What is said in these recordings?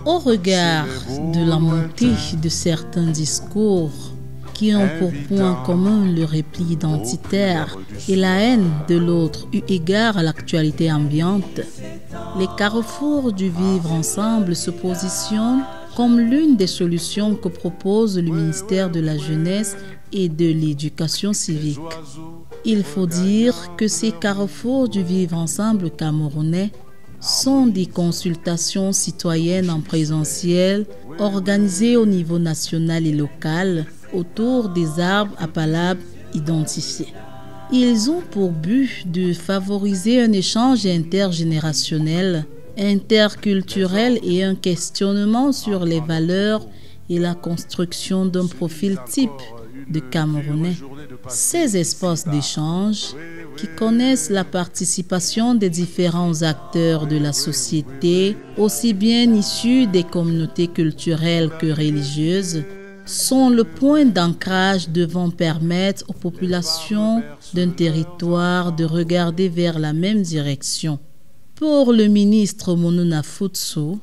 Au regard de la montée de certains discours qui ont pour point commun le repli identitaire et la haine de l'autre eu égard à l'actualité ambiante, les carrefours du vivre ensemble se positionnent comme l'une des solutions que propose le ministère de la Jeunesse et de l'Éducation civique. Il faut dire que ces carrefours du vivre ensemble camerounais sont des consultations citoyennes en présentiel organisées au niveau national et local autour des arbres à palabres identifiés. Ils ont pour but de favoriser un échange intergénérationnel, interculturel et un questionnement sur les valeurs et la construction d'un profil type de Camerounais. Ces espaces d'échange, qui connaissent la participation des différents acteurs de la société, aussi bien issus des communautés culturelles que religieuses, sont le point d'ancrage devant permettre aux populations d'un territoire de regarder vers la même direction. Pour le ministre Monona Futso,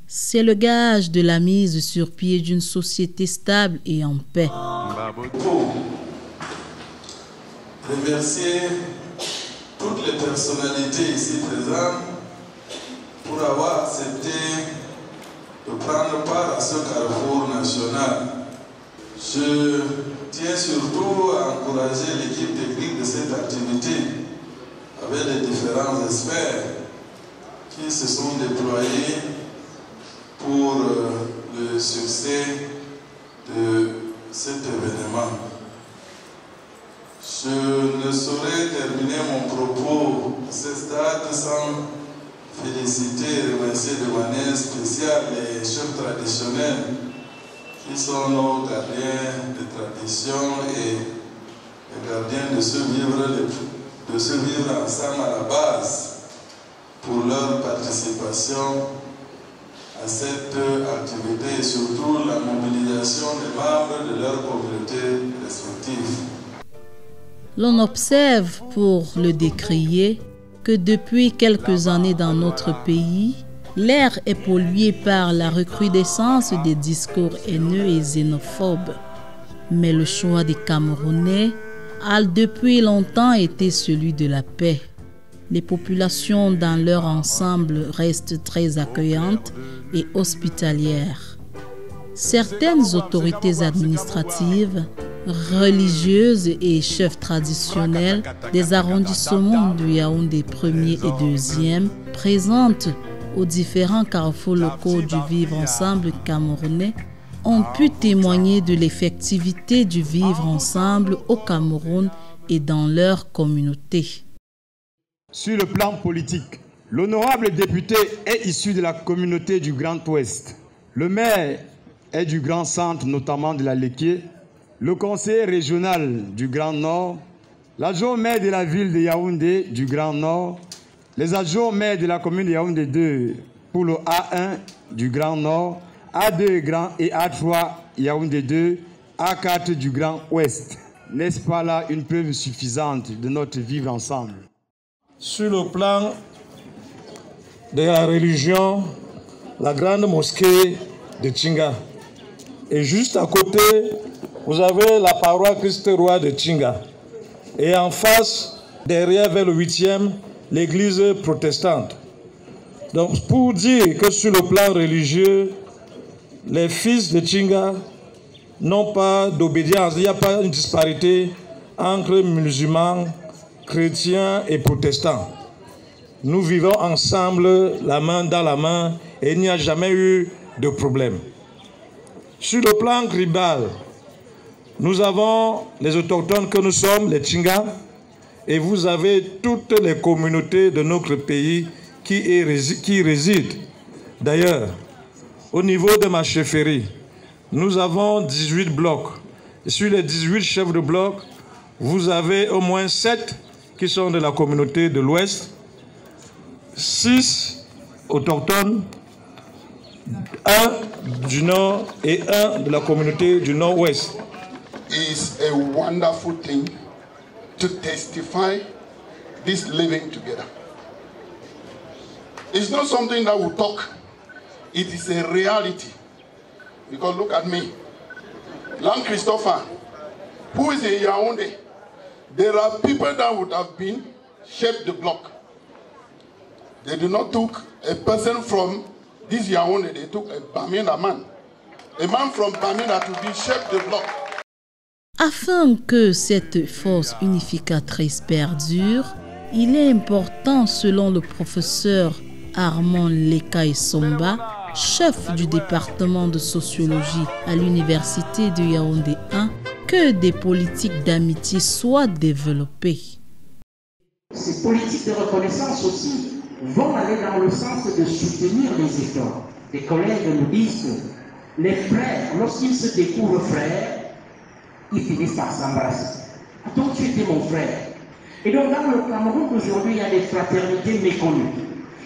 c'est le gage de la mise sur pied d'une société stable et en paix. Remercier toutes les personnalités ici présentes pour avoir accepté de prendre part à ce carrefour national. Je tiens surtout à encourager l'équipe technique de cette activité avec les différents experts qui se sont déployés pour le succès de cet événement. Je ne saurais terminer mon propos à ce stade sans féliciter et remercier de manière spéciale les chefs traditionnels qui sont nos gardiens de tradition et les gardiens de ce vivre ensemble à la base pour leur participation à cette activité et surtout la mobilisation des membres de leur communauté respective. L'on observe, pour le décrier, que depuis quelques années dans notre pays, l'air est pollué par la recrudescence des discours haineux et xénophobes. Mais le choix des Camerounais a depuis longtemps été celui de la paix. Les populations dans leur ensemble restent très accueillantes et hospitalières. Certaines autorités administratives, religieuses et chefs traditionnels des arrondissements de Yaoundé 1er et 2e présentes aux différents carrefours locaux du vivre ensemble camerounais ont pu témoigner de l'effectivité du vivre ensemble au Cameroun et dans leur communauté. Sur le plan politique, l'honorable député est issu de la communauté du Grand Ouest. Le maire est du Grand Centre, notamment de la Léquié. Le conseiller régional du Grand Nord, l'adjoint maire de la ville de Yaoundé du Grand Nord, les adjoints maires de la commune de Yaoundé 2 pour le A1 du Grand Nord, A2 Grand et A3 Yaoundé 2, A4 du Grand Ouest. N'est-ce pas là une preuve suffisante de notre vivre ensemble? Sur le plan de la religion, la grande mosquée de Tchinga. Et juste à côté, vous avez la paroisse Christ-Roi de Tchinga. Et en face, derrière vers le 8e, l'église protestante. Donc pour dire que sur le plan religieux, les fils de Tchinga n'ont pas d'obédience, il n'y a pas une disparité entre musulmans, chrétiens et protestants. Nous vivons ensemble, la main dans la main, et il n'y a jamais eu de problème. Sur le plan tribal, nous avons les autochtones que nous sommes, les Tchinga, et vous avez toutes les communautés de notre pays qui résident. D'ailleurs, au niveau de ma chefferie, nous avons 18 blocs. Et sur les 18 chefs de bloc, vous avez au moins 7 qui sont de la communauté de l'Ouest, 6 autochtones, 1 du Nord et 1 de la communauté du Nord-Ouest. It's a wonderful thing to testify this living together. It's not something that we talk. It is a reality. Because look at me. Lang Christopher, who is in Yaoundé, there are people that would have been shaped the block. They did not took a person from this Yaoundé, they took a Bamenda man. A man from Bamenda to be shaped the block. Afin que cette force unificatrice perdure, il est important, selon le professeur Armand Lekay Somba, chef du département de sociologie à l'université de Yaoundé 1, que des politiques d'amitié soient développées. Ces politiques de reconnaissance aussi vont aller dans le sens de soutenir les efforts. Les collègues nous disent que les frères, lorsqu'ils se découvrent frères, ils finissent par s'embrasser. Donc tu étais mon frère. Et donc dans le Cameroun aujourd'hui, il y a des fraternités méconnues.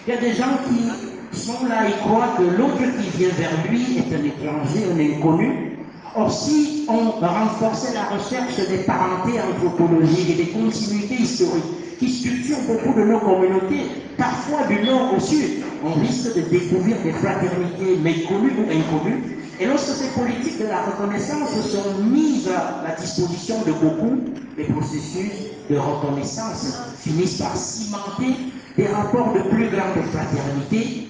Il y a des gens qui sont là et croient que l'autre qui vient vers lui est un étranger, un inconnu. Or si on renforçait la recherche des parentés anthropologiques et des continuités historiques qui structurent beaucoup de nos communautés, parfois du nord au sud, on risque de découvrir des fraternités méconnues ou inconnues. Et lorsque ces politiques de la reconnaissance sont mises à la disposition de beaucoup, les processus de reconnaissance finissent par cimenter des rapports de plus grande fraternité.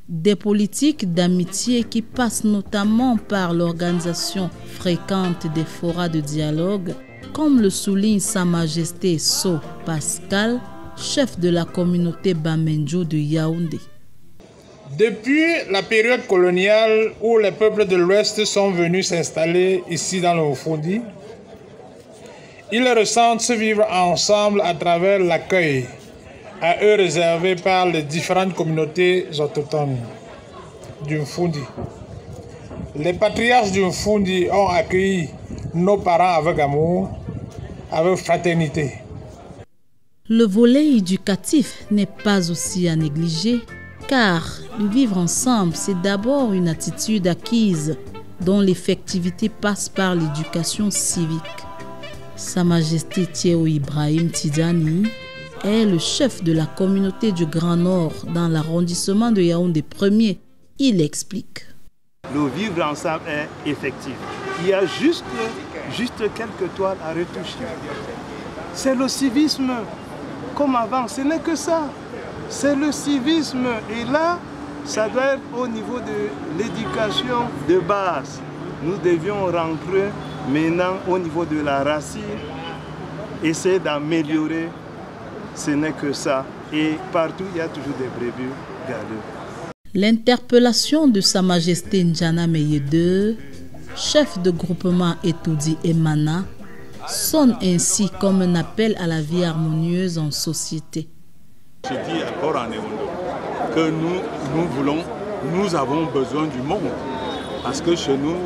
Des politiques d'amitié qui passent notamment par l'organisation fréquente des forats de dialogue, comme le souligne Sa Majesté So Pascal, chef de la communauté Bamenjo de Yaoundé. Depuis la période coloniale où les peuples de l'Ouest sont venus s'installer ici dans le Haut-Fondi, ils ressentent ce vivre ensemble à travers l'accueil à eux réservé par les différentes communautés autochtones du Fondi. Les patriarches du Fondi ont accueilli nos parents avec amour, avec fraternité. Le volet éducatif n'est pas aussi à négliger, car le vivre ensemble, c'est d'abord une attitude acquise dont l'effectivité passe par l'éducation civique. Sa Majesté Thiéo Ibrahim Tidjani est le chef de la communauté du Grand Nord dans l'arrondissement de Yaoundé 1er. Il explique. Le vivre ensemble est effectif. Il y a juste quelques toiles à retoucher. C'est le civisme comme avant, ce n'est que ça. C'est le civisme. Et là, ça doit être au niveau de l'éducation de base. Nous devions rentrer maintenant au niveau de la racine, essayer d'améliorer. Ce n'est que ça. Et partout, il y a toujours des brebis galeuses. L'interpellation de Sa Majesté N'Djana Meye II, chef de groupement Etoudi Emana, sonne ainsi comme un appel à la vie harmonieuse en société. Je dis encore en Ewondo que nous avons besoin du monde. Parce que chez nous,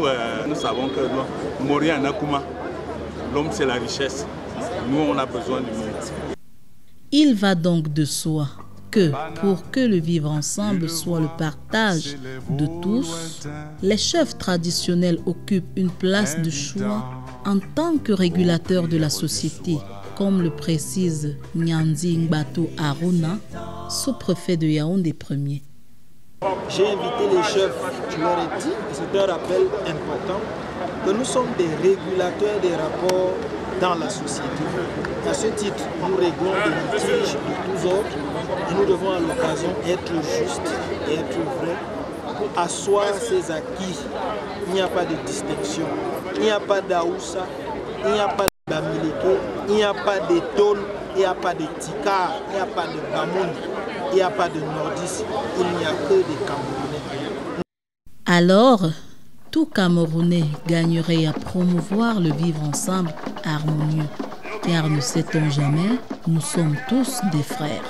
nous savons que Mori Anakuma, l'homme c'est la richesse. Nous, on a besoin du monde. Il va donc de soi que pour que le vivre ensemble soit le partage de tous, les chefs traditionnels occupent une place de choix en tant que régulateurs de la société, comme le précise Nyandi Ngbato Aruna, sous-préfet de Yaoundé 1er. J'ai invité les chefs, je leur ai dit, et c'est un rappel important, que nous sommes des régulateurs des rapports dans la société. À ce titre, nous réglons des litiges de tous ordres et nous devons à l'occasion être justes et être vrais pour asseoir ces acquis. Il n'y a pas de distinction, il n'y a pas d'Aoussa, il n'y a pas de Bamileke, il n'y a pas de Tol, il n'y a pas de Tikar, il n'y a pas de Bamoun, il n'y a pas de Nordis, il n'y a que des Camerounais. Alors, tout Camerounais gagnerait à promouvoir le vivre ensemble harmonieux, car ne sait-on jamais, nous sommes tous des frères.